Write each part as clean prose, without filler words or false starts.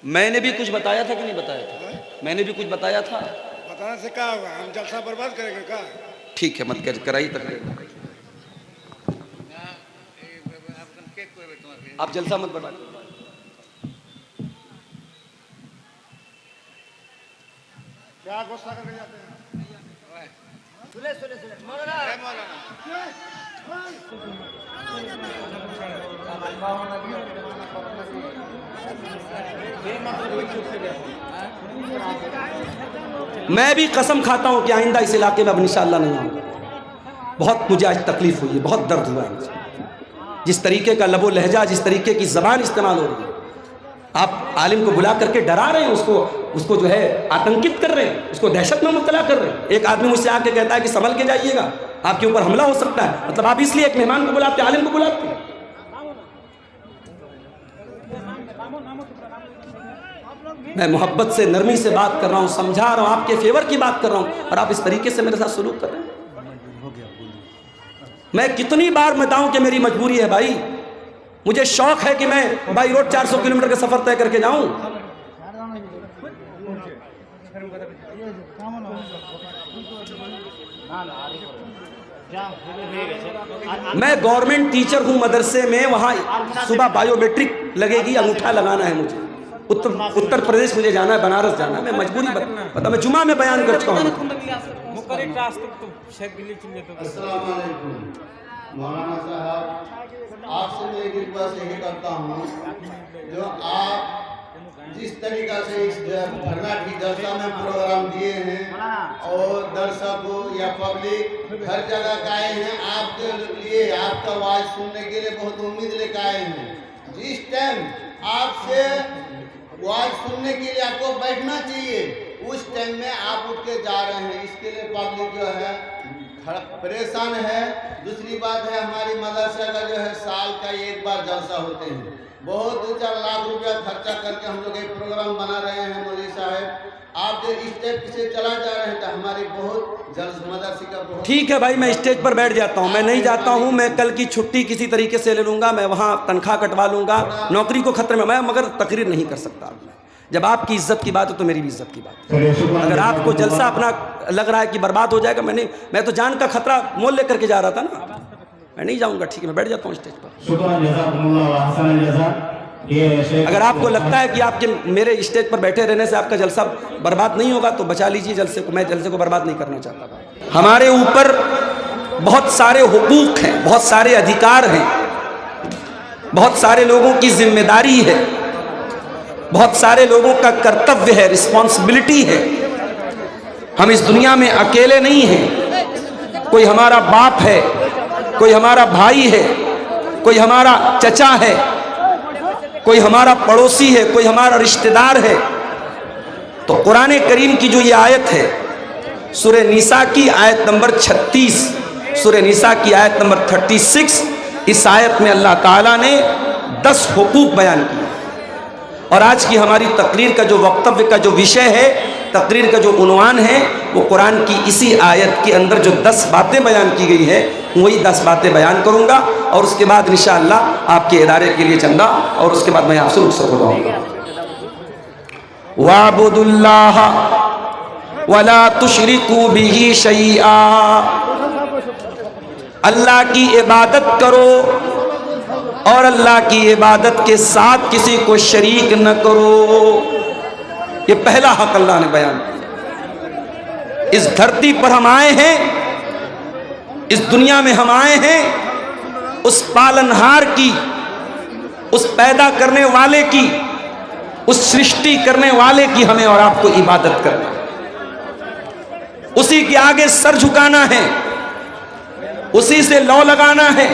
मैंने भी कुछ बताया था कि नहीं बताया था? मैंने भी कुछ बताया था। बताने से क्या होगा? हम जलसा बर्बाद करेंगे क्या? ठीक है, मत कराइए तकरीर। आप जलसा मत बर्बाद करो। क्या गुस्सा करके जाते हैं? मैं भी कसम खाता हूं कि आइंदा इस इलाके में अब इंशाअल्लाह नहीं आऊंगा। बहुत मुझे आज तकलीफ हुई है, बहुत दर्द हुआ है मुझे। जिस तरीके का लबो लहजा, जिस तरीके की जबान इस्तेमाल हो रही है, आप आलिम को बुला करके डरा रहे हैं, उसको जो है आतंकित कर रहे हैं, उसको दहशत में मुब्तला कर रहे हैं। एक आदमी मुझसे आके कहता है कि संभल के जाइएगा, आपके ऊपर हमला हो सकता है। मतलब आप इसलिए एक मेहमान को बुलाते, आलिम को बुलाते हैं। मैं मोहब्बत से, नरमी से बात कर रहा हूँ, समझा रहा हूँ, आपके फेवर की बात कर रहा हूँ, और आप इस तरीके से मेरे साथ सलूक कर रहे हैं। मैं कितनी बार बताऊं कि मेरी मजबूरी है भाई। मुझे शौक है कि मैं बाई रोड 400 किलोमीटर का सफर तय करके जाऊं। मैं गवर्नमेंट टीचर हूं मदरसे में, वहां सुबह बायोमेट्रिक लगेगी, अंगूठा लगाना है मुझे। उत्तर प्रदेश मुझे जाना है, बनारस जाना है। मैं मजबूरी बता, मैं जुमा में बयान कर चुका हूं। मौलाना साहब, आपसे मैं एक रिक्वेस्ट यही करता हूँ, जो आप जिस तरीका से इस धरना की जलसा में प्रोग्राम दिए हैं और दर्शकों या पब्लिक हर जगह का आए हैं, आपके लिए आपका आवाज़ सुनने के लिए बहुत उम्मीद लेकर आए हैं। जिस टाइम आपसे आवाज़ सुनने के लिए आपको बैठना चाहिए, उस टाइम में आप उठ के जा रहे हैं। इसके लिए पब्लिक जो है परेशान है। दूसरी बात है, हमारी मदरसा का जो है साल का एक बार जलसा होते हैं। बहुत 2-4 लाख रुपया खर्चा करके हम लोग एक प्रोग्राम बना रहे हैं। मौलवी साहब, आप जो स्टेज से चला जा रहे हैं तो हमारी बहुत मदरसे का बहुत। ठीक है भाई, मैं स्टेज पर बैठ जाता हूँ, मैं नहीं जाता हूँ। मैं कल की छुट्टी किसी तरीके से ले लूँगा, मैं वहाँ तनख्वाह कटवा लूँगा, नौकरी को खतरे में, मैं मगर तकरीर नहीं कर सकता। जब आपकी इज्जत की बात है तो मेरी भी इज्जत की बात है। अगर आपको जलसा अपना लग रहा है कि बर्बाद हो जाएगा, मैं तो जान का खतरा मोल लेकर के जा रहा था ना, मैं नहीं जाऊंगा। ठीक है, मैं बैठ जाता हूँ स्टेज पर। अगर आपको लगता है कि आपके मेरे स्टेज पर बैठे रहने से आपका जलसा बर्बाद नहीं होगा तो बचा लीजिए जलसे को। मैं जलसे को बर्बाद नहीं करना चाहता। हमारे ऊपर बहुत सारे हुकूक हैं, बहुत सारे अधिकार हैं, बहुत सारे लोगों की जिम्मेदारी है, बहुत सारे लोगों का कर्तव्य है, रिस्पॉन्सिबिलिटी है। हम इस दुनिया में अकेले नहीं हैं। कोई हमारा बाप है, कोई हमारा भाई है, कोई हमारा चचा है, कोई हमारा पड़ोसी है, कोई हमारा रिश्तेदार है। तो कुरान करीम की जो ये आयत है, सूरह निसा की आयत नंबर 36, सूरह निसा की आयत नंबर 36, इस आयत में अल्लाह ताला ने 10 हुकूक बयान किए। और आज की हमारी तकरीर का जो वक्तव्य का जो विषय है, तकरीर का जो उन्वान है, वो कुरान की इसी आयत के अंदर जो 10 बातें बयान की गई है, वही 10 बातें बयान करूंगा। और उसके बाद इंशाअल्लाह आपके इदारे के लिए चंदा, और उसके बाद मैं आपसे रुखसत हो जाऊंगा। वाबुदुल्लाह वला तुशरिकू बिही शैआ, अल्लाह की इबादत करो और अल्लाह की इबादत के साथ किसी को शरीक न करो। ये पहला हक अल्लाह ने बयान किया। इस धरती पर हम आए हैं, इस दुनिया में हम आए हैं, उस पालनहार की, उस पैदा करने वाले की, उस सृष्टि करने वाले की हमें और आपको इबादत करना है। उसी के आगे सर झुकाना है, उसी से लौ लगाना है,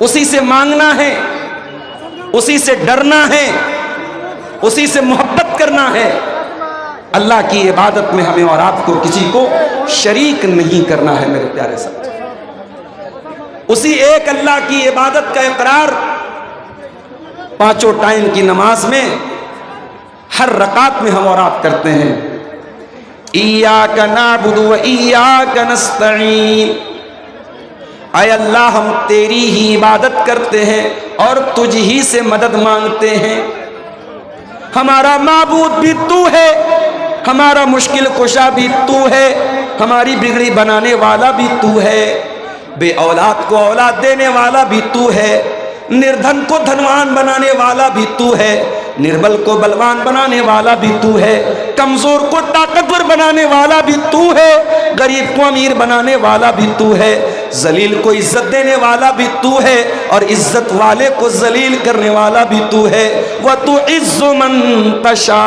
उसी से मांगना है, उसी से डरना है, उसी से मोहब्बत करना है। अल्लाह की इबादत में हमें और आपको किसी को शरीक नहीं करना है मेरे प्यारे साथ। उसी एक अल्लाह की इबादत का इकरार 5 टाइम की नमाज में हर रकात में हम और आप करते हैं। इय्याका नअबुदु व इय्याका नस्तईन, आय अल्लाह हम तेरी ही इबादत करते हैं और तुझ ही से मदद मांगते हैं। हमारा माबूद भी तू है, हमारा मुश्किल कुशा भी तू है, हमारी बिगड़ी बनाने वाला भी तू है, बे औलाद को औलाद देने वाला भी तू है, निर्धन को धनवान बनाने वाला भी तू है, निर्बल को बलवान बनाने वाला भी तू है, कमजोर को ताकतवर बनाने वाला भी तू है, गरीब को अमीर बनाने वाला भी तू है, जलील को इज्जत देने वाला भी तू है और इज्जत वाले को जलील करने वाला भी तू है। व तु इज्जु मन तशा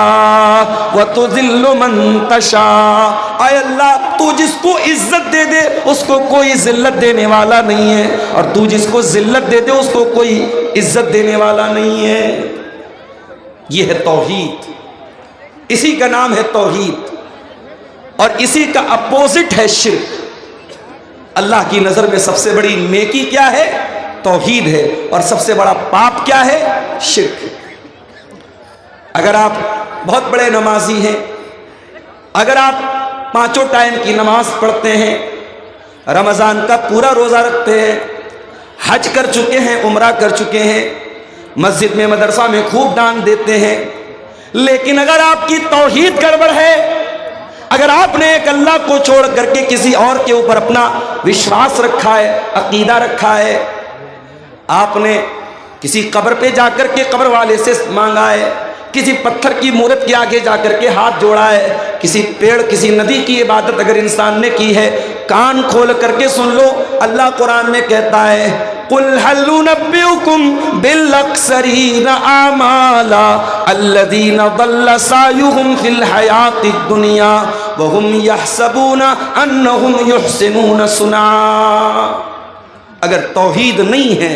व तु जिल्लु मन तशा। आय अल्लाह, तू जिसको इज्जत दे दे उसको कोई जिल्लत देने वाला नहीं है, और तू जिसको जिल्लत दे दे उसको कोई इज्जत देने वाला नहीं है। यह है तौहीद, इसी का नाम है तौहीद, और इसी का अपोजिट है शिर्क। अल्लाह की नजर में सबसे बड़ी नेकी क्या है? तौहीद है, और सबसे बड़ा पाप क्या है? शिर्क। अगर आप बहुत बड़े नमाजी हैं, अगर आप 5 टाइम की नमाज पढ़ते हैं, रमजान का पूरा रोजा रखते हैं, हज कर चुके हैं, उम्रा कर चुके हैं, मस्जिद में मदरसा में खूब दान देते हैं, लेकिन अगर आपकी तौहीद गड़बड़ है, अगर आपने एक अल्लाह को छोड़ करके किसी और के ऊपर अपना विश्वास रखा है, अकीदा रखा है, आपने किसी कब्र पे जाकर के कब्र वाले से मांगा है, किसी पत्थर की मूर्त के आगे जाकर के हाथ जोड़ा है, किसी पेड़ किसी नदी की इबादत अगर इंसान ने की है, कान खोल करके सुन लो, अल्लाह कुरान में कहता है, कुल हल नुनब्बिउकुम बिल अक्सरीना आमाला अल्लज़ीना दल्ल सायुहुम फिल हयातिद दुनिया व हुम यहसबूना अन्नहुम युहसिनूना सुना। अगर तौहीद नहीं है,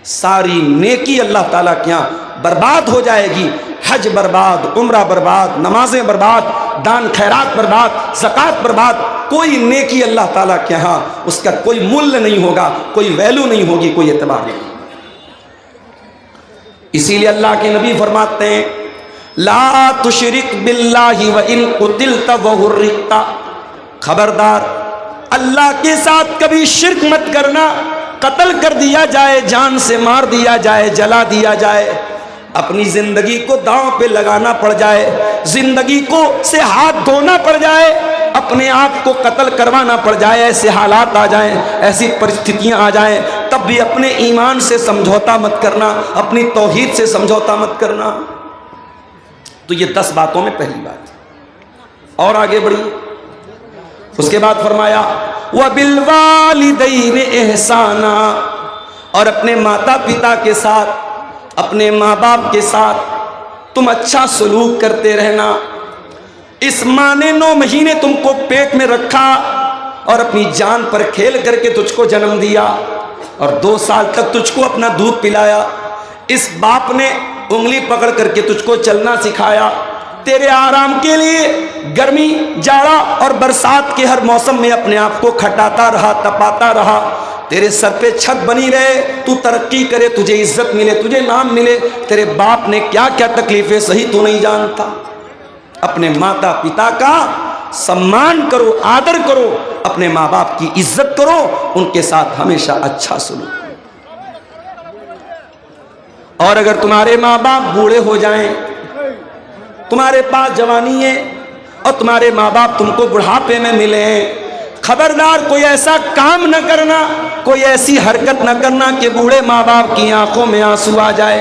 सारी नेकी अल्लाह ताला के यहाँ बर्बाद हो जाएगी। हज बर्बाद, उम्रा बर्बाद, नमाजें बर्बाद, दान खैरात बर्बाद, ज़कात बर्बाद, कोई नेकी अल्लाह ताला के यहाँ उसका कोई मूल्य नहीं होगा, कोई वैल्यू नहीं होगी, कोई एतबार नहीं। इसीलिए अल्लाह के नबी फरमाते हैं, ला तुशरिक बिल्लाहि व इन कुतिलता व हुर्रिकता। खबरदार, अल्लाह के साथ कभी शिर्क मत करना। कत्ल कर दिया जाए, जान से मार दिया जाए, जला दिया जाए, अपनी जिंदगी को दांव पे लगाना पड़ जाए, जिंदगी को से हाथ धोना पड़ जाए, अपने आप को कत्ल करवाना पड़ जाए, ऐसे हालात आ जाएं, ऐसी परिस्थितियां आ जाएं, तब भी अपने ईमान से समझौता मत करना, अपनी तौहीद से समझौता मत करना। तो ये 10 बातों में पहली बात। और आगे बढ़िए, उसके बाद फरमाया व बिल वालिदैन एहसाना, और अपने माता पिता के साथ, अपने माँ बाप के साथ तुम अच्छा सलूक करते रहना। इस माँ ने 9 महीने तुमको पेट में रखा और अपनी जान पर खेल करके तुझको जन्म दिया और 2 साल तक तुझको अपना दूध पिलाया। इस बाप ने उंगली पकड़ करके तुझको चलना सिखाया। तेरे आराम के लिए गर्मी, जाड़ा और बरसात के हर मौसम में अपने आप को खटाता रहा, तपाता रहा। तेरे सर पे छत बनी रहे, तू तरक्की करे, तुझे इज्जत मिले, तुझे नाम मिले। तेरे बाप ने क्या क्या तकलीफें सही तू नहीं जानता। अपने माता पिता का सम्मान करो, आदर करो, अपने माँ बाप की इज्जत करो, उनके साथ हमेशा अच्छा सलूक करो। और अगर तुम्हारे माँ बाप बूढ़े हो जाएं, तुम्हारे पास जवानी है और तुम्हारे माँ बाप तुमको बुढ़ापे में मिले, खबरदार कोई ऐसा काम न करना, कोई ऐसी हरकत न करना कि बूढ़े माँ बाप की आंखों में आंसू आ जाए।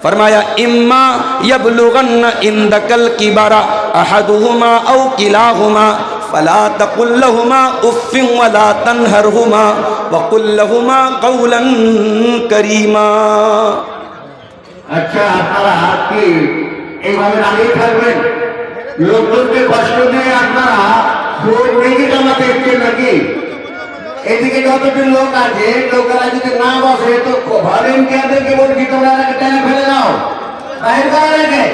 फरमाया इम्मा यबलुगन्न इंदकल किबरा अहदुहुमा औ किलाहुमा फला तकुल लहुमा उफ्फिन वला तनहरहुमा वकुल लहुमा कौलन करीमा। अच्छा, আপনারা কি এইভাবে দাঁড়িয়ে থাকবেন? লোকজনকে কষ্ট দিয়ে আপনারা ভোট নেই জমাতে ইচ্ছে নাকি? এদিকে যতজন লোক আছে, লোকেরা যদি না বসে তো ভলেন্টিয়ারদেরকে বলছি তোমরা এটাকে টেনে ফেলে দাও, বাইর করে রেখে,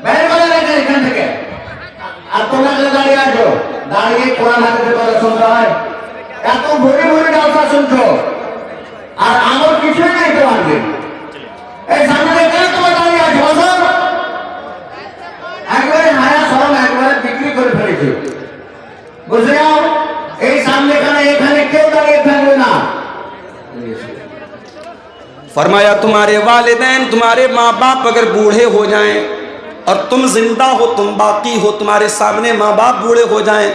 বাইর করে রেখে এখান থেকে। আর তোমরা যে দাঁড়িয়ে আছো, দাঁড়িয়ে কোরআন হাদিসের কথা শুনতে হয়, এত ভরে ভরে জলসা শুনছো আর আমার কিছুই নাই তোমাদের। এই সামনে কেন তোমরা দাঁড়িয়ে আছো? বসো। একবারে হায়া সরম একবারে বিক্রি করে ফেলেছে, বুঝে যাও। এই সামনে এখানে কেউ দাঁড়িয়ে থাকবে না। फरमाया तुम्हारे वालिदैन, तुम्हारे माँ बाप अगर बूढ़े हो जाएं और तुम जिंदा हो, तुम बाकी हो, तुम्हारे सामने माँ बाप बूढ़े हो जाएं,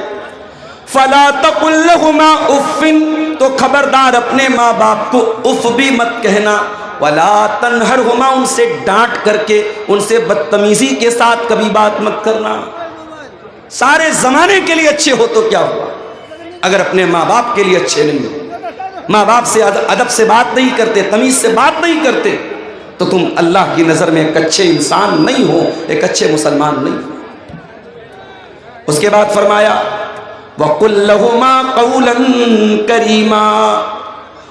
फला तकुल लहुमा उफ़्फ़िन, तो खबरदार अपने माँ बाप को उफ भी मत कहना, वला तनहरहुमा, उनसे डांट करके, उनसे बदतमीजी के साथ कभी बात मत करना। सारे जमाने के लिए अच्छे हो तो क्या हुआ, अगर अपने माँ बाप के लिए अच्छे नहीं हो, माँ बाप से अदब से बात नहीं करते, तमीज से बात नहीं करते, तो तुम अल्लाह की नजर में एक अच्छे इंसान नहीं हो, एक अच्छे मुसलमान नहीं हो। उसके बाद फरमाया वकुल लहुमा कौलन करीमा,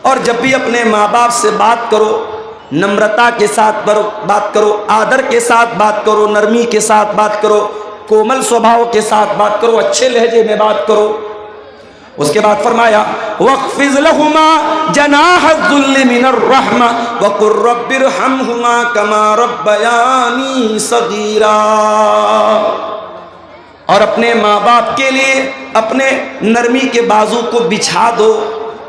और जब भी अपने माँ बाप से बात करो नम्रता के साथ बात करो, आदर के साथ बात करो, नरमी के साथ बात करो, कोमल स्वभाव के साथ बात करो, अच्छे लहजे में बात करो। उसके बाद फरमाया वक़्फ़िज़ लहुमा जनाह ज़ुल्लि मिनर रहमा वक़ुर रब्बिरहमहुमा कमा रब्बयानी सगीरा, और अपने माँ बाप के लिए अपने नरमी के बाजू को बिछा दो,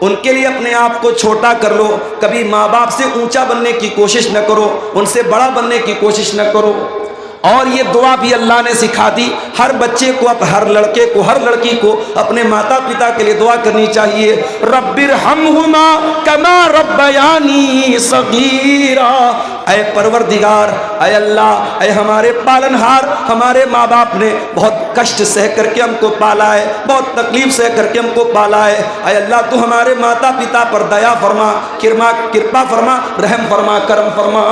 उनके लिए अपने आप को छोटा कर लो, कभी माँ बाप से ऊंचा बनने की कोशिश न करो, उनसे बड़ा बनने की कोशिश न करो। और ये दुआ भी अल्लाह ने सिखा दी, हर बच्चे को, हर लड़के को, हर लड़की को अपने माता पिता के लिए दुआ करनी चाहिए, रब्बिरहमहुमा कमा रब्बयानी सगीरा, ऐ परवरदिगार, ऐ अल्लाह, ऐ हमारे पालनहार, हमारे माँ बाप ने बहुत कष्ट सह करके हमको पाला है, बहुत तकलीफ सह करके हमको पाला है, ऐ अल्लाह तू हमारे माता पिता पर दया फरमा, कृपा फरमा, रहम फरमा, करम फरमा।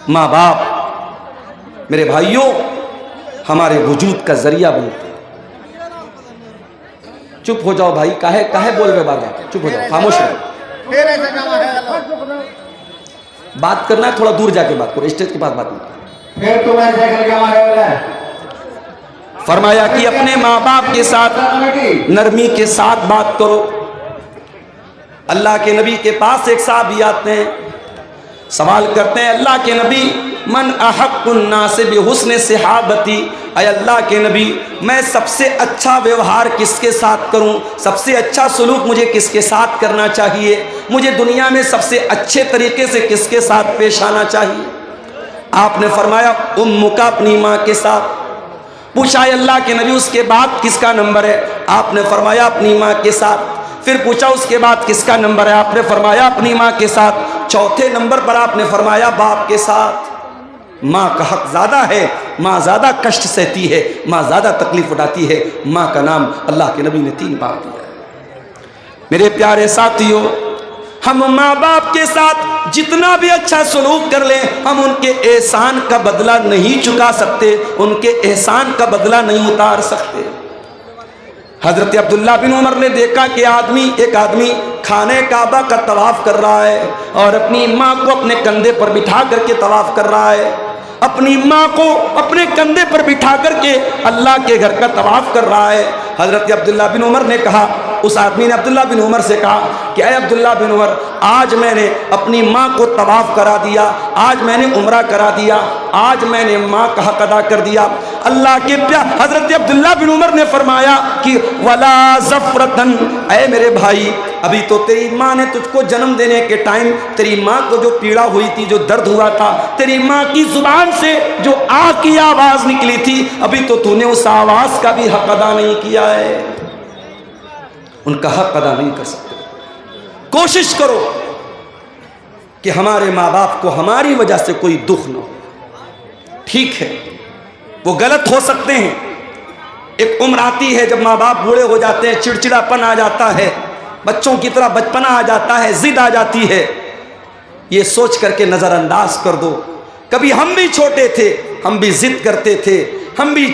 माँ बाप मेरे भाइयों हमारे वजूद का जरिया बनते। चुप हो जाओ भाई, काहे काहे बोल रहे बार बार, चुप हो जाओ, खामोश रहो। बात करना है थोड़ा दूर जाके बात करो, स्टेज के पास बात मत करो। फरमाया कि अपने माँ बाप के साथ नरमी के साथ बात करो। अल्लाह के नबी के पास एक साहबी आते हैं, सवाल करते हैं अल्लाह के नबी मन अहक्कुन नास बिहुस्न सहाबती, अय अल्लाह के नबी मैं सबसे अच्छा व्यवहार किसके साथ करूं, सबसे अच्छा सलूक मुझे किसके साथ करना चाहिए, मुझे दुनिया में सबसे अच्छे तरीके से किसके साथ पेश आना चाहिए। आपने फरमाया उम्मुका, अपनी माँ के साथ। पूछा अल्लाह के नबी उसके बाद किसका नंबर है, आपने फरमाया अपनी माँ के साथ। फिर पूछा उसके बाद किसका नंबर है, आपने फरमाया अपनी माँ के साथ। चौथे नंबर पर आपने फरमाया बाप के साथ। माँ का हक ज़्यादा है, माँ ज़्यादा कष्ट सहती है, माँ ज़्यादा तकलीफ उठाती है। माँ का नाम अल्लाह के नबी ने 3 बार दिया है। मेरे प्यारे साथियों, हम माँ बाप के साथ जितना भी अच्छा सलूक कर लें, हम उनके एहसान का बदला नहीं चुका सकते, उनके एहसान का बदला नहीं उतार सकते। हजरत अब्दुल्ला बिन उमर ने देखा कि एक आदमी खाने काबा का तवाफ कर रहा है और अपनी माँ को अपने कंधे पर बिठा करके तवाफ कर रहा है, अपनी माँ को अपने कंधे पर बिठा करके अल्लाह के घर का तवाफ कर रहा है। हजरत अब्दुल्ला बिन उमर ने कहा, उस आदमी ने अब्दुल्ला बिन उमर से कहा कि अय अब्दुल्ला बिन उमर, आज मैंने अपनी माँ को तवाफ करा दिया, आज मैंने उम्रा करा दिया, आज मैंने माँ का हक अदा कर दिया। अल्लाह के प्यार हजरत अब्दुल्ला बिन उमर ने फरमाया कि वला ज़फ़रतन, अय मेरे भाई, अभी तो तेरी माँ ने तुझको जन्म देने के टाइम तेरी माँ को जो पीड़ा हुई थी, जो दर्द हुआ था, तेरी माँ की जुबान से जो आ की आवाज निकली थी, अभी तो तूने उस आवाज का भी हक अदा नहीं किया है। उनका हक अदा नहीं कर सकते। कोशिश करो कि हमारे माँ बाप को हमारी वजह से कोई दुख न हो। ठीक है, वो गलत हो सकते हैं, एक उम्र आती है जब माँ बाप बूढ़े हो जाते हैं, चिड़चिड़ापन आ जाता है, बच्चों की तरह बचपना आ जाता है, जिद आ जाती है, ये सोच करके नज़रअंदाज कर दो। कभी हम भी छोटे थे, हम भी जिद करते थे, हम भी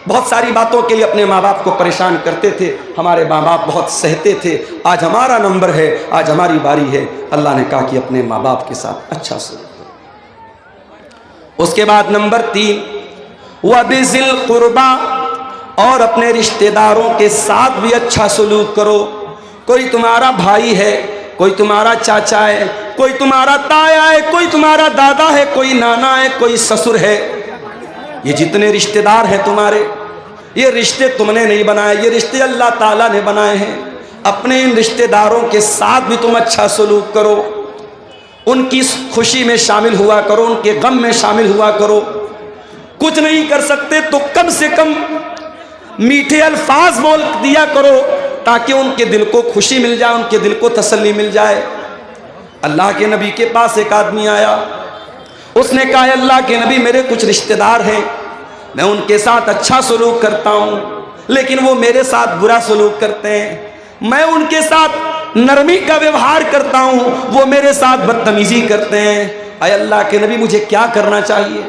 बहुत सारी बातों के लिए अपने माँ बाप को परेशान करते थे, हमारे माँ बाप बहुत सहते थे। आज हमारा नंबर है, आज हमारी बारी है। अल्लाह ने कहा कि अपने माँ बाप के साथ अच्छा सलूक करो। उसके बाद नंबर 3, वबिज़िल क़ुरबा, और अपने रिश्तेदारों के साथ भी अच्छा सलूक करो। कोई तुम्हारा भाई है, कोई तुम्हारा चाचा है, कोई तुम्हारा ताया है, कोई तुम्हारा दादा है, कोई नाना है, कोई ससुर है, ये जितने रिश्तेदार हैं तुम्हारे, ये रिश्ते तुमने नहीं बनाए, ये रिश्ते अल्लाह ताला ने बनाए हैं। अपने इन रिश्तेदारों के साथ भी तुम अच्छा सलूक करो। उनकी खुशी में शामिल हुआ करो, उनके गम में शामिल हुआ करो। कुछ नहीं कर सकते तो कम से कम मीठे अल्फाज बोल दिया करो ताकि उनके दिल को खुशी मिल जाए, उनके दिल को तसल्ली मिल जाए। अल्लाह के नबी के पास एक आदमी आया, उसने कहा अल्लाह के नबी मेरे कुछ रिश्तेदार हैं, मैं उनके साथ अच्छा सलूक करता हूँ लेकिन वो मेरे साथ बुरा सलूक करते हैं। मैं उनके साथ नरमी का व्यवहार करता हूँ, वो मेरे साथ बदतमीजी करते हैं। अय अल्लाह के नबी मुझे क्या करना चाहिए?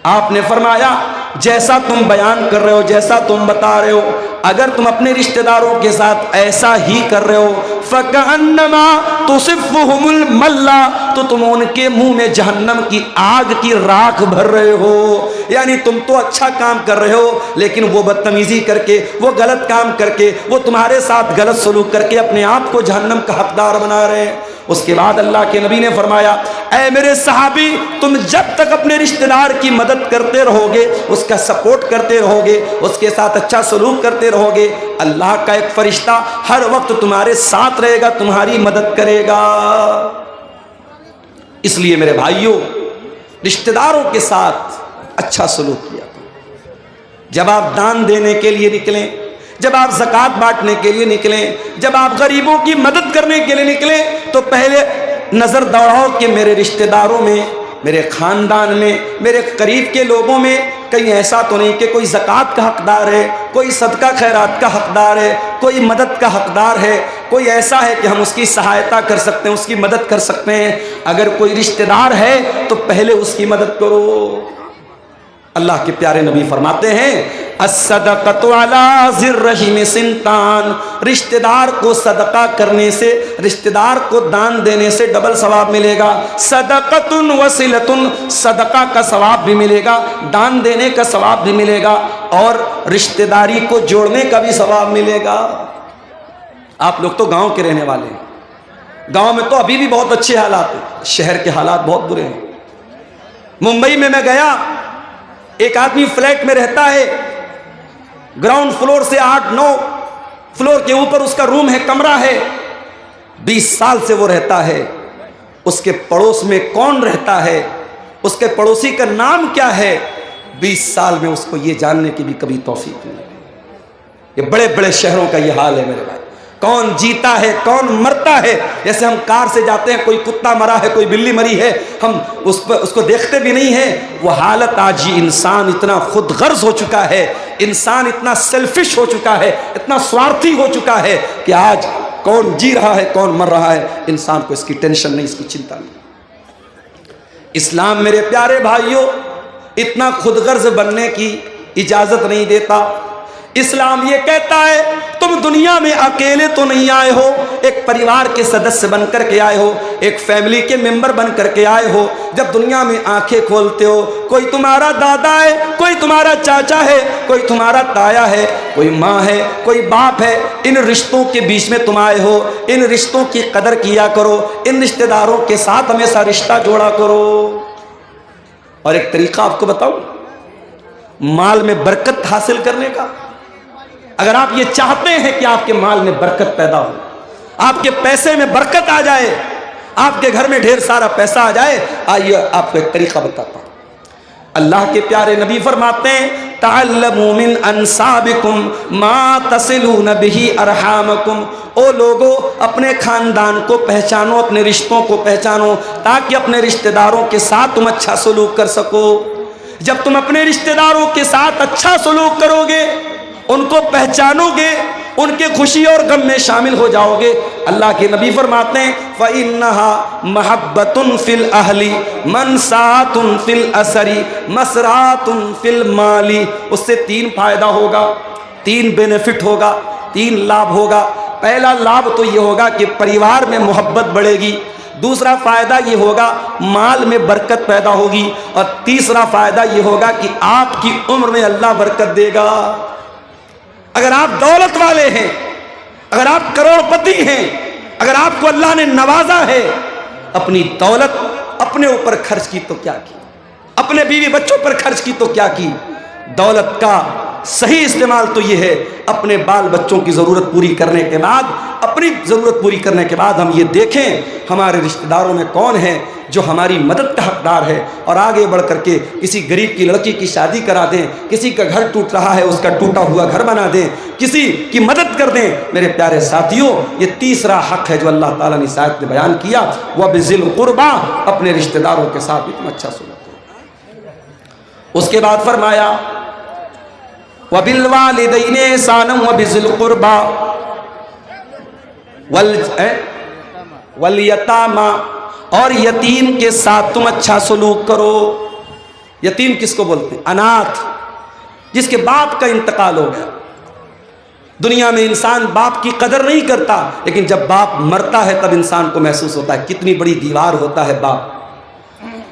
आपने फरमाया जैसा तुम बयान कर रहे हो, जैसा तुम बता रहे हो, अगर तुम अपने रिश्तेदारों के साथ ऐसा ही कर रहे हो फकअन्नमा तुसिफ़ुहुमुल मल्ला, तो तुम उनके मुंह में जहन्नम की आग की राख भर रहे हो। यानी तुम तो अच्छा काम कर रहे हो लेकिन वो बदतमीजी करके, वो गलत काम करके, वो तुम्हारे साथ गलत सलूक करके अपने आप को जहन्नम का हकदार बना रहे हैं। उसके बाद अल्लाह के नबी ने फरमाया ऐ मेरे सहाबी, तुम जब तक अपने रिश्तेदार की मदद करते रहोगे, उसका सपोर्ट करते रहोगे, उसके साथ अच्छा सलूक करते रहोगे, अल्लाह का एक फरिश्ता हर वक्त तुम्हारे साथ रहेगा, तुम्हारी मदद करेगा। इसलिए मेरे भाइयों, रिश्तेदारों के साथ अच्छा सलूक किया करो। जब आप दान देने के लिए निकलें, जब आप ज़कात बांटने के लिए निकलें, जब आप गरीबों की मदद करने के लिए निकलें, तो पहले नज़र दौड़ाओ कि मेरे रिश्तेदारों में, मेरे ख़ानदान में, मेरे करीब के लोगों में कहीं ऐसा तो नहीं कि कोई ज़कात का हकदार है, कोई सदका खैरात का हकदार है, कोई मदद का हकदार है, कोई ऐसा है कि हम उसकी सहायता कर सकते हैं, उसकी मदद कर सकते हैं। अगर कोई रिश्तेदार है तो पहले उसकी मदद करो। अल्लाह के प्यारे नबी फरमाते हैं अस्सदक़तु अला ज़िर्रहिम सिंतान, रिश्तेदार को सदका करने से, रिश्तेदार को दान देने से डबल सवाब मिलेगा। सदक़तुन वसिलतुन, सदका का सवाब भी मिलेगा, दान देने का सवाब भी मिलेगा और रिश्तेदारी को जोड़ने का भी सवाब मिलेगा। आप लोग तो गांव के रहने वाले हैं, गांव में तो अभी भी बहुत अच्छे हालात हैं, शहर के हालात बहुत बुरे हैं। मुंबई में मैं गया, एक आदमी फ्लैट में रहता है, ग्राउंड फ्लोर से 8-9 फ्लोर के ऊपर उसका रूम है, कमरा है, 20 साल से वो रहता है। उसके पड़ोस में कौन रहता है, उसके पड़ोसी का नाम क्या है, 20 साल में उसको ये जानने की भी कभी तौफीक नहीं। ये बड़े बड़े शहरों का ये हाल है मेरे भाई। कौन जीता है, कौन मरता है, जैसे हम कार से जाते हैं, कोई कुत्ता मरा है, कोई बिल्ली मरी है, हम उसको देखते भी नहीं है। वो हालत आज ही इंसान इतना खुद गर्ज हो चुका है, इंसान इतना सेल्फिश हो चुका है, इतना स्वार्थी हो चुका है कि आज कौन जी रहा है, कौन मर रहा है, इंसान को इसकी टेंशन नहीं, इसकी चिंता नहीं। इस्लाम मेरे प्यारे भाइयों इतना खुदगर्ज बनने की इजाजत नहीं देता। इस्लाम ये कहता है तुम दुनिया में अकेले तो नहीं आए हो, एक परिवार के सदस्य बनकर के आए हो, एक फैमिली के मेंबर बनकर के आए हो। जब दुनिया में आंखें खोलते हो, कोई तुम्हारा दादा है, कोई तुम्हारा चाचा है, कोई तुम्हारा ताया है, कोई माँ है, कोई बाप है। इन रिश्तों के बीच में तुम आए हो, इन रिश्तों की कदर किया करो, इन रिश्तेदारों के साथ हमेशा रिश्ता जोड़ा करो। और एक तरीका आपको बताऊं माल में बरकत हासिल करने का। अगर आप ये चाहते हैं कि आपके माल में बरकत पैदा हो, आपके पैसे में बरकत आ जाए, आपके घर में ढेर सारा पैसा आ जाए, आइए आपको एक तरीका बताता हूं। अल्लाह के प्यारे नबी फरमाते हैं तअल्लमू मिन अंसाबिकुम मा तसिलून बिही अरहामकुम। ओ लोगो, अपने खानदान को पहचानो, अपने रिश्तों को पहचानो ताकि अपने रिश्तेदारों के साथ तुम अच्छा सलूक कर सको। जब तुम अपने रिश्तेदारों के साथ अच्छा सलूक करोगे, उनको पहचानोगे, उनके खुशी और गम में शामिल हो जाओगे, अल्लाह के नबी फरमाते हैं फ़इन्नहा महब्बतुन फिल अहली मनसातुन फिल असरी मसरातुन फिल माली। उससे 3 फायदा होगा, 3 बेनिफिट होगा, 3 लाभ होगा। पहला लाभ तो ये होगा कि परिवार में मोहब्बत बढ़ेगी, दूसरा फायदा ये होगा माल में बरकत पैदा होगी, और तीसरा फायदा ये होगा कि आपकी उम्र में अल्लाह बरकत देगा। अगर आप दौलत वाले हैं, अगर आप करोड़पति हैं, अगर आपको अल्लाह ने नवाजा है, अपनी दौलत अपने ऊपर खर्च की तो क्या की, अपने बीवी बच्चों पर खर्च की तो क्या की, दौलत का सही इस्तेमाल तो ये है, अपने बाल बच्चों की ज़रूरत पूरी करने के बाद, अपनी ज़रूरत पूरी करने के बाद हम ये देखें हमारे रिश्तेदारों में कौन है जो हमारी मदद का हकदार है, और आगे बढ़ करके किसी गरीब की लड़की की शादी करा दें, किसी का घर टूट रहा है उसका टूटा हुआ घर बना दें, किसी की मदद कर दें। मेरे प्यारे साथियों, ये तीसरा हक है जो अल्लाह ताला ने इस आयत में बयान किया, वह बिज़िल कुर्बा, अपने रिश्तेदारों के साथ भी तुम अच्छा सुलूक करो। उसके बाद फरमाया वबिल वालिदैनि एहसानम वबिज़िल कुर्बा वल यतामा, और यतीम के साथ तुम अच्छा सलूक करो। यतीम किसको बोलते हैं? अनाथ, जिसके बाप का इंतकाल हो गया। दुनिया में इंसान बाप की कदर नहीं करता, लेकिन जब बाप मरता है तब इंसान को महसूस होता है कितनी बड़ी दीवार होता है बाप।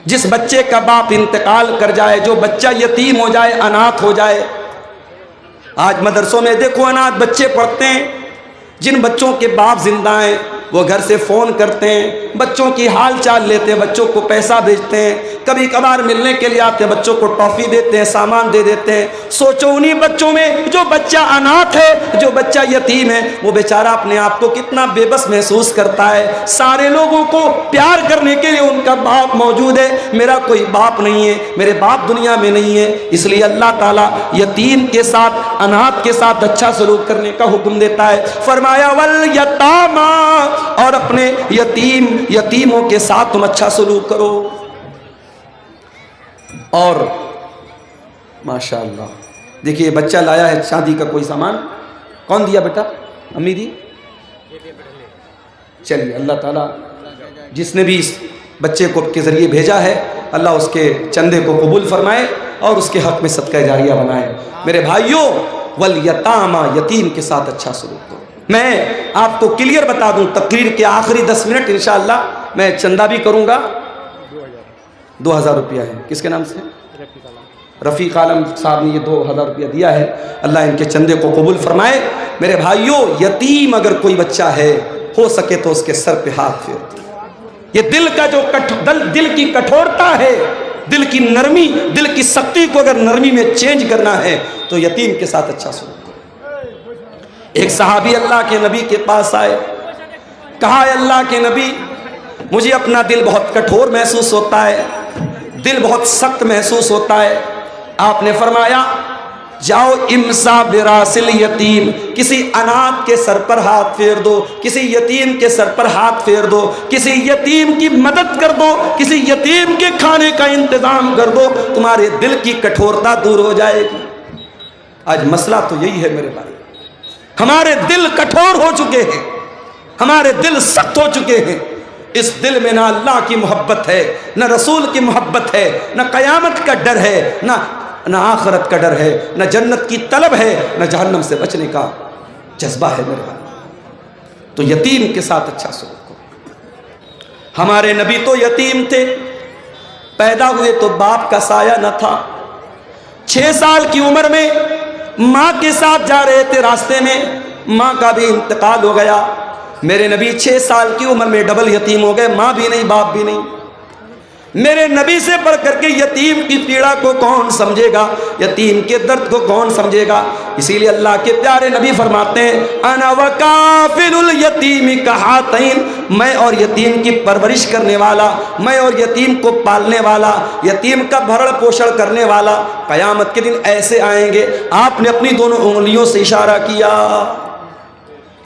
जिस बच्चे का बाप इंतकाल कर जाए, जो बच्चा यतीम हो जाए, अनाथ हो जाए, आज मदरसों में देखो अनाथ बच्चे पढ़ते हैं। जिन बच्चों के बाप जिंदा हैं वो घर से फ़ोन करते हैं, बच्चों की हाल चाल लेते हैं, बच्चों को पैसा भेजते हैं, कभी कभार मिलने के लिए आते हैं, बच्चों को टॉफ़ी देते हैं, सामान दे देते हैं। सोचो उन्हीं बच्चों में जो बच्चा अनाथ है, जो बच्चा यतीम है, वो बेचारा अपने आप को कितना बेबस महसूस करता है। सारे लोगों को प्यार करने के लिए उनका बाप मौजूद है, मेरा कोई बाप नहीं है, मेरे बाप दुनिया में नहीं है। इसलिए अल्लाह ताला यतीम के साथ, अनाथ के साथ अच्छा सलूक करने का हुक्म देता है। फरमाया वल यतामा, और अपने यतीमों के साथ तुम अच्छा सलूक करो। और माशाअल्लाह देखिए, बच्चा लाया है शादी का कोई सामान, कौन दिया बेटा? अम्मी दी। चलिए, अल्लाह ताला जिसने भी इस बच्चे को के ज़रिए भेजा है, अल्लाह उसके चंदे को कबूल फरमाए और उसके हक़ में सदका जारिया बनाए। मेरे भाइयों, वल यतामा, यतीम के साथ अच्छा सलूक करो। मैं आपको क्लियर बता दूं, तकरीर के आखिरी 10 मिनट इंशाअल्लाह मैं चंदा भी करूंगा। 2000 रुपया है, किसके नाम से? रफ़ीक आलम साहब ने ये 2000 रुपया दिया है। अल्लाह इनके चंदे को कबूल फरमाए। मेरे भाइयों, यतीम अगर कोई बच्चा है, हो सके तो उसके सर पे हाथ फेर दो। ये दिल का जो दिल की कठोरता है, दिल की नरमी, दिल की सख्ती को अगर नरमी में चेंज करना है तो यतीम के साथ अच्छा सलूक। एक सहाबी अल्लाह के नबी के पास आए, कहा अल्लाह के नबी, मुझे अपना दिल बहुत कठोर महसूस होता है, दिल बहुत सख्त महसूस होता है। आपने फरमाया जाओ इमसा बिरासिल यतीम, किसी अनाथ के सर पर हाथ फेर दो, किसी यतीम के सर पर हाथ फेर दो, किसी यतीम की मदद कर दो, किसी यतीम के खाने का इंतजाम कर दो, तुम्हारे दिल की कठोरता दूर हो जाएगी। आज मसला तो यही है मेरे भाई, हमारे दिल कठोर हो चुके हैं, हमारे दिल सख्त हो चुके हैं। इस दिल में ना अल्लाह की मोहब्बत है, ना रसूल की मोहब्बत है, ना क़यामत का डर है, ना आखिरत का डर है, ना जन्नत की तलब है, ना जहन्नम से बचने का जज्बा है मेरे भाई। तो यतीम के साथ अच्छा सलूक करो। हमारे नबी तो यतीम थे, पैदा हुए तो बाप का साया न था। 6 साल की उम्र में माँ के साथ जा रहे थे, रास्ते में माँ का भी इंतकाल हो गया। मेरे नबी 6 साल की उम्र में डबल यतीम हो गए, माँ भी नहीं बाप भी नहीं। मेरे नबी से बढ़ करके यतीम की पीड़ा को कौन समझेगा, यतीम के दर्द को कौन समझेगा। इसीलिए अल्लाह के प्यारे नबी फरमाते हैं अना वकाफिलुल यतीम कहातैन, मैं और यतीम की परवरिश करने वाला, मैं और यतीम को पालने वाला, यतीम का भरण पोषण करने वाला। क़यामत के दिन ऐसे आएंगे। आपने अपनी दोनों उंगलियों से इशारा किया।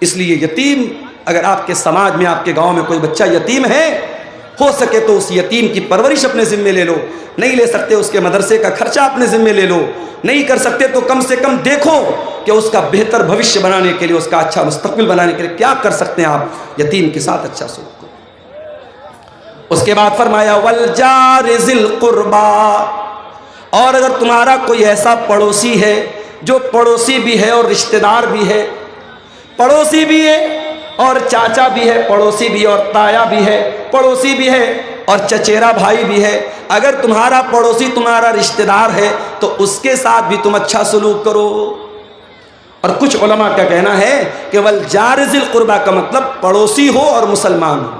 इसलिए यतीम, अगर आपके समाज में, आपके गाँव में कोई बच्चा यतीम है, हो सके तो उस यतीम की परवरिश अपने ज़िम्मे ले लो। नहीं ले सकते उसके मदरसे का खर्चा अपने ज़िम्मे ले लो। नहीं कर सकते तो कम से कम देखो कि उसका बेहतर भविष्य बनाने के लिए, उसका अच्छा मुस्तकबिल बनाने के लिए क्या कर सकते हैं आप। यतीम के साथ अच्छा सलूक करो। उसके बाद फरमाया वल जार ज़िल कुर्बा, और अगर तुम्हारा कोई ऐसा पड़ोसी है जो पड़ोसी भी है और रिश्तेदार भी है, पड़ोसी भी है और चाचा भी है, पड़ोसी भी और ताया भी है, पड़ोसी भी है और चचेरा भाई भी है। अगर तुम्हारा पड़ोसी तुम्हारा रिश्तेदार है तो उसके साथ भी तुम अच्छा सलूक करो। और कुछ उलमा का कहना है कि वल जार ज़िल कुर्बा का मतलब पड़ोसी हो और मुसलमान हो।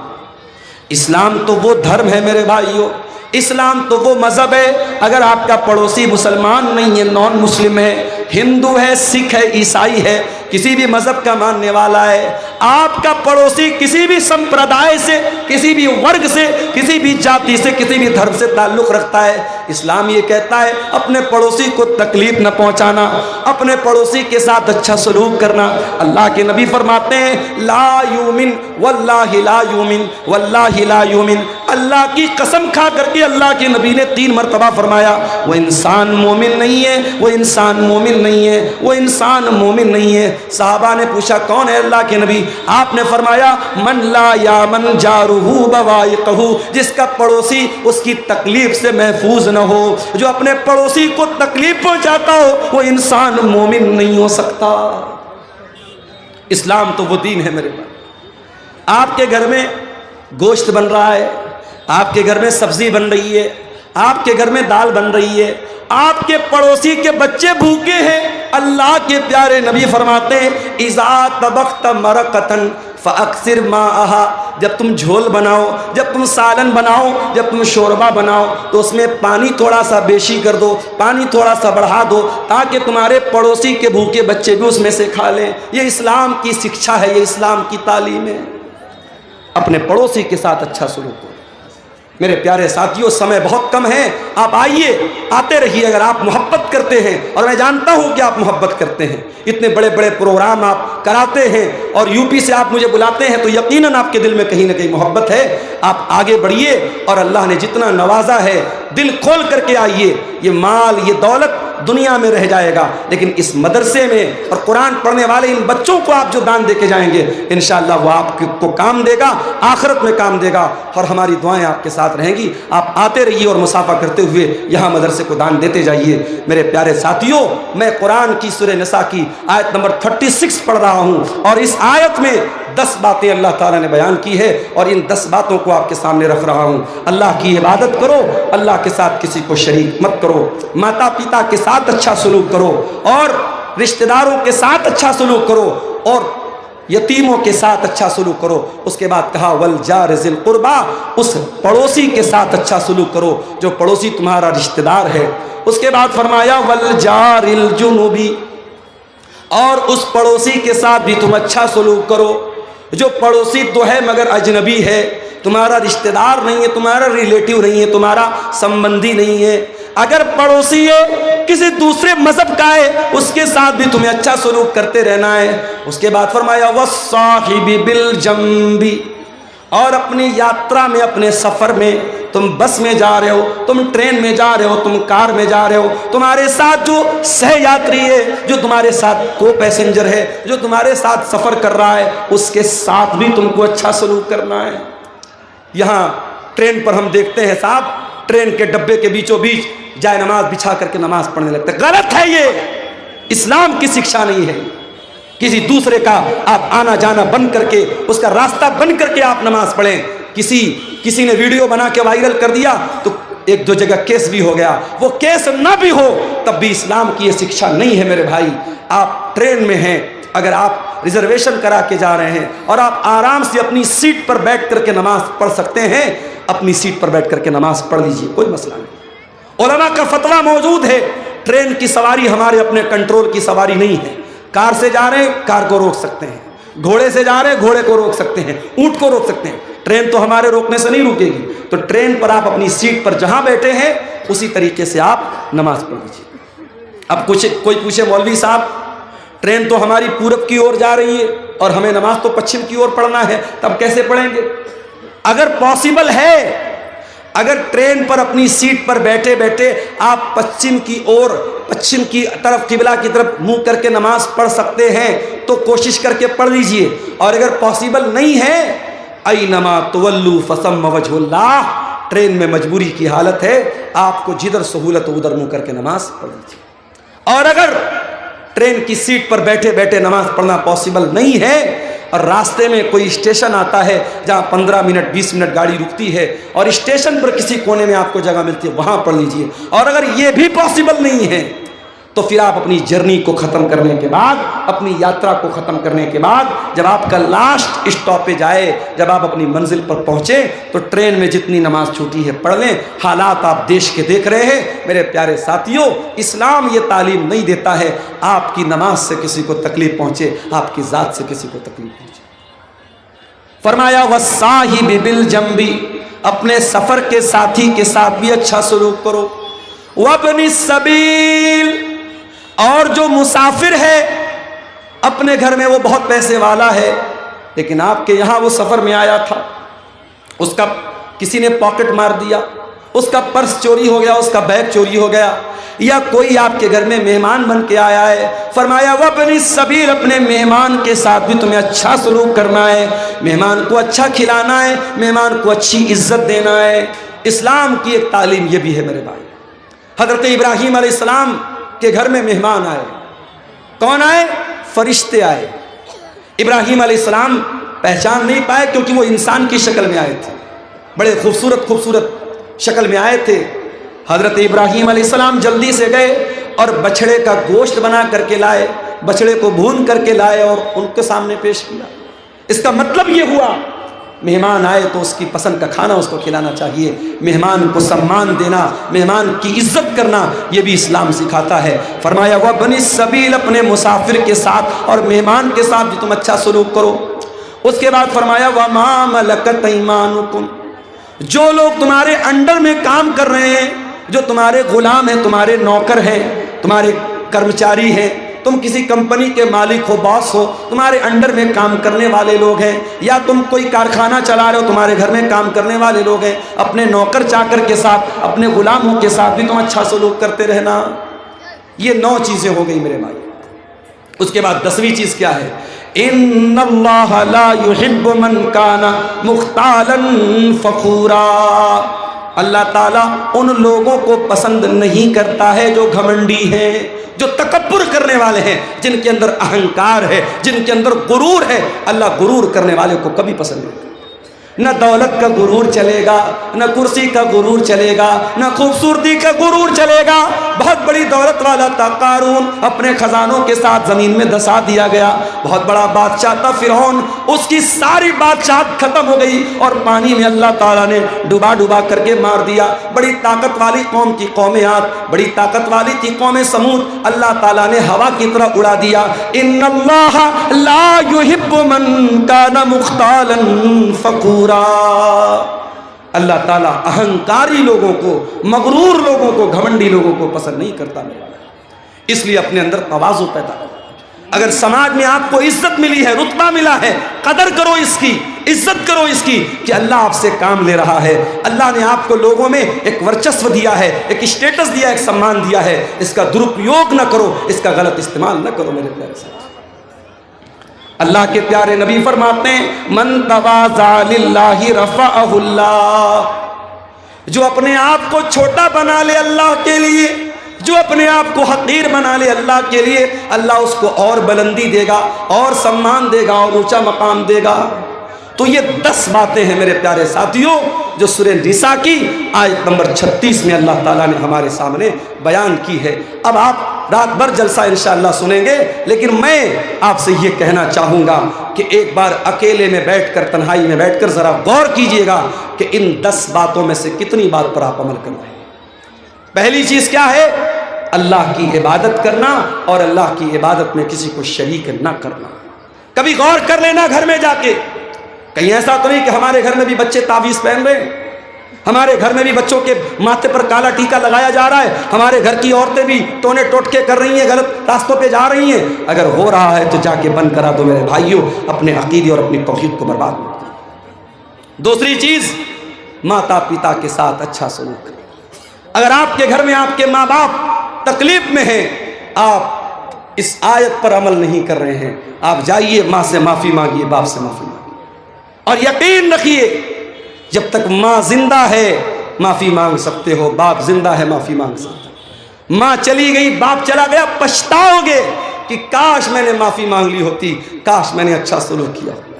इस्लाम तो वो धर्म है मेरे भाइयों, इस्लाम तो वो मज़हब है, अगर आपका पड़ोसी मुसलमान नहीं है, नॉन मुस्लिम है, हिंदू है, सिख है, ईसाई है, किसी भी मज़हब का मानने वाला है, आपका पड़ोसी किसी भी संप्रदाय से, किसी भी वर्ग से, किसी भी जाति से, किसी भी धर्म से ताल्लुक़ रखता है, इस्लाम ये कहता है अपने पड़ोसी को तकलीफ़ न पहुँचाना, अपने पड़ोसी के साथ अच्छा सलूक करना। अल्लाह के नबी फरमाते हैं ला यूमिन वल्लाहि ला यूमिन वल्लाहि ला यूमिन, अल्लाह की कसम खा करके अल्लाह के नबी ने 3 मरतबा फरमाया वो इंसान मोमिन नहीं है, वो इंसान मोमिन नहीं है, वो इंसान मोमिन नहीं है। साहबा ने पूछा कौन है अल्लाह के नबी? आपने फरमाया मन ला या मन जारुहु बवाइकहु, जिसका पड़ोसी उसकी तकलीफ से महफूज न हो, जो अपने पड़ोसी को तकलीफ पहुंचाता हो, वो इंसान मोमिन नहीं हो सकता। इस्लाम तो वो दीन है मेरे पास। आपके घर में गोश्त बन रहा है, आपके घर में सब्जी बन रही है, आपके घर में दाल बन रही है, आपके पड़ोसी के बच्चे भूखे हैं, अल्लाह के प्यारे नबी फरमाते हैं इज़ा तबख्त मरकतन फ़अक्सिर माअहा, जब तुम झोल बनाओ, जब तुम सालन बनाओ, जब तुम शोरबा बनाओ तो उसमें पानी थोड़ा सा बेशी कर दो, पानी थोड़ा सा बढ़ा दो, ताकि तुम्हारे पड़ोसी के भूखे बच्चे भी उसमें से खा लें। ये इस्लाम की शिक्षा है, ये इस्लाम की तालीम है। अपने पड़ोसी के साथ अच्छा सलूक करो। मेरे प्यारे साथियों, समय बहुत कम है, आप आइए, आते रहिए अगर आप मोहब्बत करते हैं, और मैं जानता हूं कि आप मोहब्बत करते हैं। इतने बड़े बड़े प्रोग्राम आप कराते हैं और यूपी से आप मुझे बुलाते हैं, तो यकीनन आपके दिल में कहीं ना कहीं मोहब्बत है। आप आगे बढ़िए और अल्लाह ने जितना नवाजा है दिल खोल करके आइए। ये माल, ये दौलत दुनिया में रह जाएगा, लेकिन इस मदरसे में और कुरान पढ़ने वाले इन बच्चों को आप जो दान दे के जाएंगे, इंशाअल्लाह वो आपको काम देगा, आखिरत में काम देगा, और हमारी दुआएं आपके साथ रहेंगी। आप आते रहिए और मुसाफा करते हुए यहाँ मदरसे को दान देते जाइए। मेरे प्यारे साथियों, मैं कुरान की सूरह निसा की आयत नंबर 36 पढ़ रहा हूँ, और इस आयत में 10 बातें अल्लाह ताला ने बयान की है, और इन 10 बातों को आपके सामने रख रहा हूँ। अल्लाह की इबादत करो, अल्लाह के साथ किसी को शरीक मत करो, माता पिता के साथ अच्छा सलूक करो, और रिश्तेदारों के साथ अच्छा सलूक करो, और यतीमों के साथ अच्छा सलूक करो। उसके बाद कहा वल जार ज़िल कुर्बा, उस पड़ोसी के साथ अच्छा सलूक करो जो पड़ोसी तुम्हारा रिश्तेदार है। उसके बाद फरमाया वल जारिल जुनुबी, और उस पड़ोसी के साथ भी तुम अच्छा सलूक करो जो पड़ोसी तो है मगर अजनबी है, तुम्हारा रिश्तेदार नहीं है, तुम्हारा रिलेटिव नहीं है, तुम्हारा संबंधी नहीं है। अगर पड़ोसी है किसी दूसरे मजहब का है, उसके साथ भी तुम्हें अच्छा सलूक करते रहना है। उसके बाद फरमाया वस्साहिबि बिल जंबी, और अपनी यात्रा में, अपने सफ़र में, तुम बस में जा रहे हो, तुम ट्रेन में जा रहे हो, तुम कार में जा रहे हो, तुम्हारे साथ जो सहयात्री है, जो तुम्हारे साथ को पैसेंजर है, जो तुम्हारे साथ सफ़र कर रहा है, उसके साथ भी तुमको अच्छा सलूक करना है। यहाँ ट्रेन पर हम देखते हैं साहब, ट्रेन के डब्बे के बीचों बीच जाए नमाज बिछा करके नमाज पढ़ने लगते हैं। गलत है, ये इस्लाम की शिक्षा नहीं है। किसी दूसरे का आप आना जाना बंद करके, उसका रास्ता बंद करके आप नमाज पढ़ें। किसी ने वीडियो बना के वायरल कर दिया तो 1-2 जगह केस भी हो गया, वो केस ना भी हो तब भी इस्लाम की ये शिक्षा नहीं है। मेरे भाई, आप ट्रेन में हैं, अगर आप रिजर्वेशन करा के जा रहे हैं और आप आराम से अपनी सीट पर बैठ करके नमाज पढ़ सकते हैं, अपनी सीट पर बैठ करके नमाज पढ़ लीजिए, कोई मसला नहीं। उलमा का फतवा मौजूद है, ट्रेन की सवारी हमारे अपने कंट्रोल की सवारी नहीं है। कार से जा रहे हैं, कार को रोक सकते हैं, घोड़े से जा रहे हैं, घोड़े को रोक सकते हैं, ऊंट को रोक सकते हैं, ट्रेन तो हमारे रोकने से नहीं रुकेगी। तो ट्रेन पर आप अपनी सीट पर जहां बैठे हैं उसी तरीके से आप नमाज पढ़ लीजिए। अब कोई पूछे मौलवी साहब, ट्रेन तो हमारी पूरब की ओर जा रही है और हमें नमाज तो पश्चिम की ओर पढ़ना है, तब कैसे पढ़ेंगे? अगर पॉसिबल है, अगर ट्रेन पर अपनी सीट पर बैठे बैठे आप पश्चिम की तरफ, किबला की तरफ मुंह करके नमाज पढ़ सकते हैं तो कोशिश करके पढ़ लीजिए। और अगर पॉसिबल नहीं है, ऐनमा तुवल्लू फसम्म वजहुल्लाह, ट्रेन में मजबूरी की हालत है, आपको जिधर सहूलत हो उधर मुंह करके नमाज पढ़ लीजिए। और अगर ट्रेन की सीट पर बैठे बैठे नमाज पढ़ना पॉसिबल नहीं है और रास्ते में कोई स्टेशन आता है जहाँ 15 मिनट 20 मिनट गाड़ी रुकती है और स्टेशन पर किसी कोने में आपको जगह मिलती है, वहाँ पढ़ लीजिए। और अगर ये भी पॉसिबल नहीं है तो फिर आप अपनी जर्नी को ख़त्म करने के बाद, अपनी यात्रा को ख़त्म करने के बाद, जब आपका लास्ट स्टॉपेज आए, जब आप अपनी मंजिल पर पहुँचे, तो ट्रेन में जितनी नमाज छूटी है पढ़ लें। हालात आप देश के देख रहे हैं मेरे प्यारे साथियों। इस्लाम ये तालीम नहीं देता है आपकी नमाज से किसी को तकलीफ़ पहुँचे, आपकी ज़ात से किसी को तकलीफ़ पहुँचे। फरमाया वस्साहिबि बिल जंबी, अपने सफ़र के साथी के साथ भी अच्छा सलूक करो। वब्नि सबील, और जो मुसाफिर है अपने घर में वो बहुत पैसे वाला है, लेकिन आपके यहाँ वो सफ़र में आया था, उसका किसी ने पॉकेट मार दिया, उसका पर्स चोरी हो गया, उसका बैग चोरी हो गया, या कोई आपके घर में मेहमान बन के आया है। फरमाया वब्नि सबील, अपने मेहमान के साथ भी तुम्हें अच्छा सलूक करना है, मेहमान को अच्छा खिलाना है, मेहमान को अच्छी इज्जत देना है। इस्लाम की एक तालीम ये भी है मेरे भाई। हज़रत इब्राहीम अलैहिस्सलाम के घर में मेहमान आए। कौन आए? फरिश्ते आए। इब्राहीम अलैहिस्सलाम पहचान नहीं पाए क्योंकि वो इंसान की शक्ल में आए थे, बड़े खूबसूरत खूबसूरत शक्ल में आए थे। हज़रत इब्राहीम अलैहिस्सलाम जल्दी से गए और बछड़े का गोश्त बना करके लाए, बछड़े को भून करके लाए और उनके सामने पेश किया। इसका मतलब ये हुआ मेहमान आए तो उसकी पसंद का खाना उसको खिलाना चाहिए, मेहमान को सम्मान देना, मेहमान की इज्जत करना, ये भी इस्लाम सिखाता है। फरमाया वह बनी सबील, अपने मुसाफिर के साथ और मेहमान के साथ भी तुम अच्छा सलूक करो। उसके बाद फरमाया वह मा मलकत ईमानुकुम, जो लोग तुम्हारे अंडर में काम कर रहे हैं, जो तुम्हारे गुलाम हैं, तुम्हारे नौकर हैं, तुम्हारे कर्मचारी हैं, तुम किसी कंपनी के मालिक हो, बॉस हो, तुम्हारे अंडर में काम करने वाले लोग हैं, या तुम कोई कारखाना चला रहे हो, तुम्हारे घर में काम करने वाले लोग हैं, अपने नौकर चाकर के साथ, अपने गुलामों के साथ भी तुम अच्छा सलूक करते रहना। ये 9 चीज़ें हो गई मेरे भाई। उसके बाद 10वीं चीज़ क्या है? इन्नल्लाह ला युहिब्बु मन काना मुख्तालन फखूरा, अल्लाह ताला उन लोगों को पसंद नहीं करता है जो घमंडी हैं, जो तकब्बुर करने वाले हैं, जिनके अंदर अहंकार है, जिनके अंदर गुरूर है। अल्लाह गुरूर करने वाले को कभी पसंद नहीं। न दौलत का गुरूर चलेगा, न कुर्सी का गुरूर चलेगा, न खूबसूरती का गुरूर चलेगा। बहुत बड़ी दौलत वाला था कारून, अपने खजानों के साथ ज़मीन में धंसा दिया गया। बहुत बड़ा बादशाह था फिरौन, उसकी सारी बादशाहत खत्म हो गई और पानी में अल्लाह ताला ने डुबा डुबा करके मार दिया। बड़ी ताकत वाली कौम थी कौम आद, बड़ी ताकत वाली थी कौम समूद, अल्लाह ताला ने हवा की तरह उड़ा दिया। इन्नल्लाह ला युहिब्बु मन काना मुख्तालन फखूरा, अल्लाह ताला अहंकारी लोगों को, मगरूर लोगों को, घमंडी लोगों को पसंद नहीं करता मेरे भाई। इसलिए अपने अंदर तवाज़ु पैदा करो। अगर समाज में आपको इज्जत मिली है, रुतबा मिला है, कदर करो इसकी, इज्जत करो इसकी कि अल्लाह आपसे काम ले रहा है। अल्लाह ने आपको लोगों में एक वर्चस्व दिया है, एक स्टेटस दिया, एक सम्मान दिया है। इसका दुरुपयोग न करो, इसका गलत इस्तेमाल न करो मेरे प्यारे साथी। अल्लाह के प्यारे नबी फरमाते हैं मन तवाज़ा लिल्लाहि रफ़अहुल्लाह, जो अपने आप को छोटा बना ले अल्लाह के लिए, जो अपने आप को हकीर बना ले अल्लाह के लिए, अल्लाह उसको और बुलंदी देगा, और सम्मान देगा, और ऊंचा मकाम देगा। तो ये 10 बातें हैं मेरे प्यारे साथियों जो सूरह निसा की आयत नंबर 36 में अल्लाह ताला ने हमारे सामने बयान की है। अब आप रात भर जलसा इंशाअल्लाह सुनेंगे, लेकिन मैं आपसे ये कहना चाहूँगा कि एक बार अकेले में बैठकर, तन्हाई में बैठकर ज़रा गौर कीजिएगा कि इन 10 बातों में से कितनी बात पर आप अमल कर रहे हैं। पहली चीज़ क्या है? अल्लाह की इबादत करना और अल्लाह की इबादत में किसी को शरीक ना करना। कभी गौर कर लेना घर में जाके, कहीं ऐसा तो नहीं कि हमारे घर में भी बच्चे तावीज़ पहन रहे हैं, हमारे घर में भी बच्चों के माथे पर काला टीका लगाया जा रहा है, हमारे घर की औरतें भी टोने टोटके कर रही हैं, गलत रास्तों पे जा रही हैं। अगर हो रहा है तो जाके बंद करा दो मेरे भाइयों, अपने अकीदे और अपनी तौहीद को बर्बाद मत करो। दूसरी चीज़, माता पिता के साथ अच्छा सलूक करें। अगर आपके घर में आपके माँ बाप तकलीफ में हैं, आप इस आयत पर अमल नहीं कर रहे हैं, आप जाइए माँ से माफ़ी मांगिए, बाप से माफ़ी मांगिए, और यकीन रखिए जब तक माँ जिंदा है माफ़ी मांग सकते हो, बाप जिंदा है माफ़ी मांग सकते हो। माँ चली गई, बाप चला गया, पछताओगे कि काश मैंने माफ़ी मांग ली होती, काश मैंने अच्छा सलूक किया होता।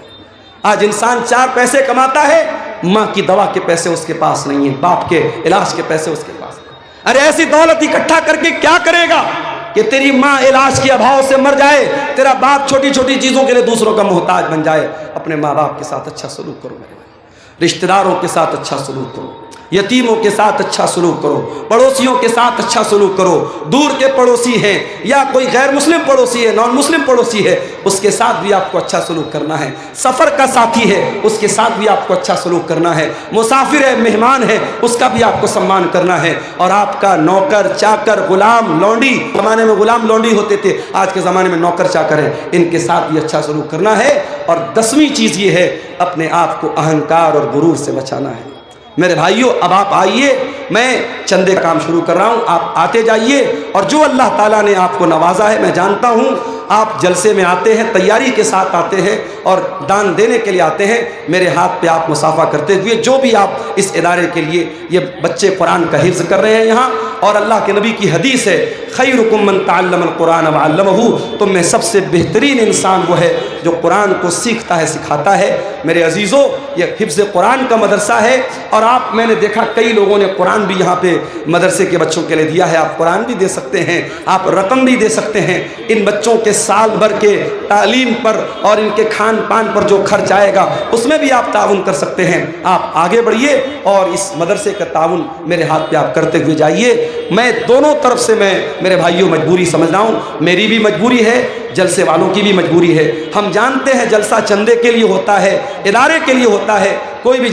आज इंसान 4 पैसे कमाता है, माँ की दवा के पैसे उसके पास नहीं है, बाप के इलाज के पैसे उसके पास। अरे ऐसी दौलत इकट्ठा करके क्या करेगा? कि तेरी माँ इलाज के अभाव से मर जाए, तेरा बाप छोटी छोटी चीज़ों के लिए दूसरों का मोहताज बन जाए। अपने माँ बाप के साथ अच्छा सलूक करो मेरे भाई, रिश्तेदारों के साथ अच्छा सलूक करो, यतीमों के साथ अच्छा सलूक करो, पड़ोसियों के साथ अच्छा सलूक करो। दूर के पड़ोसी हैं या कोई गैर मुस्लिम पड़ोसी है, नॉन मुस्लिम पड़ोसी है, उसके साथ भी आपको अच्छा सलूक करना है। सफ़र का साथी है, उसके साथ भी आपको अच्छा सलूक करना है। मुसाफिर है, मेहमान है, उसका भी आपको सम्मान करना है। और आपका नौकर चाकर गुलाम लौंडी, ज़माने में गुलाम लौंडी होते थे, आज के ज़माने में नौकर चाकर है, इनके साथ भी अच्छा सलूक करना है। और 10वीं चीज़ ये है, अपने आप को अहंकार और गुरूर से बचाना है। मेरे भाइयों, अब आप आइए, मैं चंदे का काम शुरू कर रहा हूँ, आप आते जाइए। और जो अल्लाह ताला ने आपको नवाजा है, मैं जानता हूँ आप जलसे में आते हैं, तैयारी के साथ आते हैं और दान देने के लिए आते हैं। मेरे हाथ पे आप मुसाफा करते हुए, जो भी आप इस इदारे के लिए, ये बच्चे कुरान का हिफ्ज़ कर रहे हैं यहाँ, और अल्लाह के नबी की हदीस है, खैरुकुम मन तअल्लमल कुरान व अल्लमहु, तुम में सबसे बेहतरीन इंसान वो है जो कुरान को सीखता है, सिखाता है। मेरे अजीज़ों, ये हिफ्ज़ कुरान का मदरसा है। और आप, मैंने देखा कई लोगों ने कुरान भी यहाँ पे मदरसे के बच्चों के लिए दिया है। आप कुरान भी दे सकते हैं, आप रकम भी दे सकते हैं। इन बच्चों के साल भर के तालीम पर और इनके खान पान पर जो खर्च आएगा, उसमें भी आप ताउन कर सकते हैं। आप आगे बढ़िए और इस मदरसे का ताउन मेरे हाथ पे आप करते हुए जाइए। मैं दोनों तरफ से, मैं मेरे भाइयों मजबूरी समझ रहा हूँ, मेरी भी मजबूरी है, जलसे वालों की भी मजबूरी है। हम जानते हैं जलसा चंदे के लिए होता है, इदारे के लिए होता है। कोई भी